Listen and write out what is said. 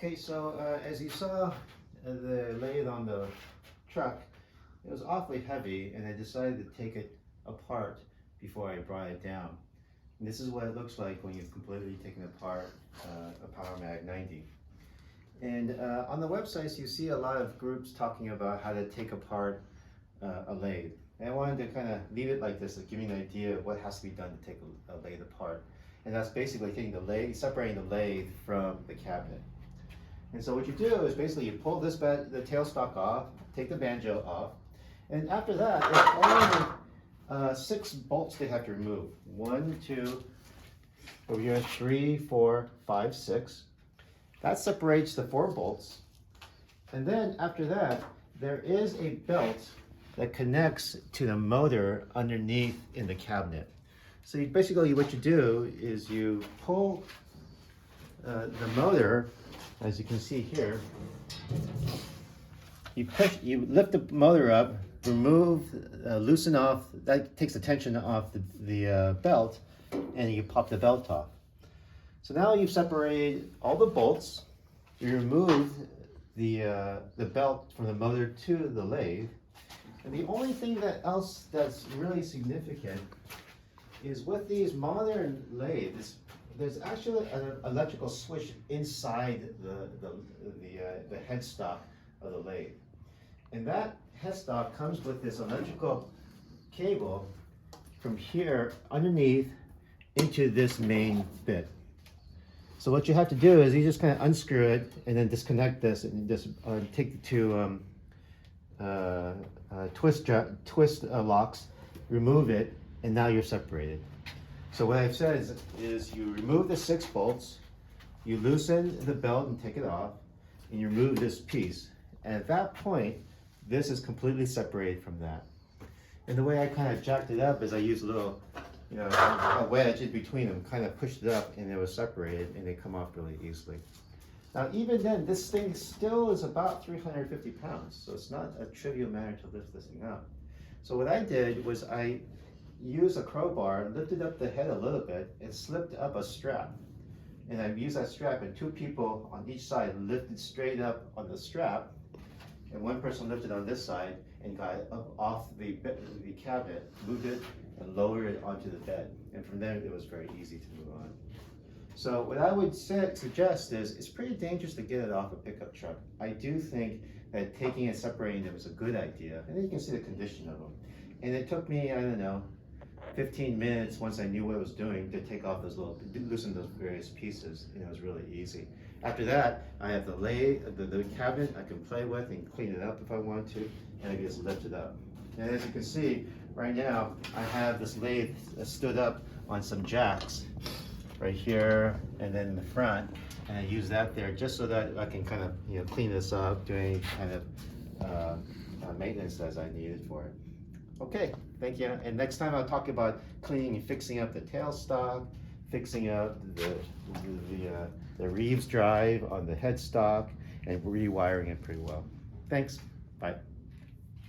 Okay, so as you saw the lathe on the truck, it was awfully heavy, and I decided to take it apart before I brought it down. And this is what it looks like when you've completely taken apart a Powermatic 90. And on the websites you see a lot of groups talking about how to take apart a lathe. And I wanted to kind of leave it like this to give you an idea of what has to be done to take a lathe apart. And that's basically taking the lathe, separating the lathe from the cabinet. And so what you do is basically you pull this the tailstock off, take the banjo off, and after that, there's only 6 bolts they have to remove. 1, 2, over here, 3, 4, 5, 6. That separates the 4 bolts. And then after that, there is a belt that connects to the motor underneath in the cabinet. So basically what you do is you pull the motor, as you can see here, you lift the motor up, remove, loosen off, that takes the tension off the belt, and you pop the belt off. So now you've separated all the bolts, you remove the belt from the motor to the lathe, and the only thing that's really significant is with these modern lathes, there's actually an electrical switch inside the headstock of the lathe. And that headstock comes with this electrical cable from here underneath into this main bit. So what you have to do is you just kind of unscrew it and then disconnect this and just take the 2 twist locks, remove it, and now you're separated. So what I've said is you remove the 6 bolts, you loosen the belt and take it off, and you remove this piece. And at that point, this is completely separated from that. And the way I kind of jacked it up is I used a little, a wedge in between them, kind of pushed it up, and it was separated, and they come off really easily. Now, even then, this thing still is about 350 pounds, so it's not a trivial matter to lift this thing up. So what I did was I used a crowbar, lifted up the head a little bit, and slipped up a strap. And I used that strap, and 2 people on each side lifted straight up on the strap, and 1 person lifted on this side and got it up off the cabinet, moved it, and lowered it onto the bed. And from there, it was very easy to move on. So what I would suggest is, it's pretty dangerous to get it off a pickup truck. I do think that taking and separating them is a good idea. And then you can see the condition of them. And it took me, I don't know, 15 minutes once I knew what I was doing to take off loosen those various pieces, and it was really easy. After that, I have the lathe, the cabinet I can play with and clean it up if I want to, and I can just lift it up. And as you can see, right now, I have this lathe stood up on some jacks right here and then in the front, and I use that there just so that I can kind of clean this up, do any kind of maintenance as I need it for it. Okay, thank you. And next time I'll talk about cleaning and fixing up the tailstock, fixing up the Reeves drive on the headstock, and rewiring it pretty well. Thanks. Bye.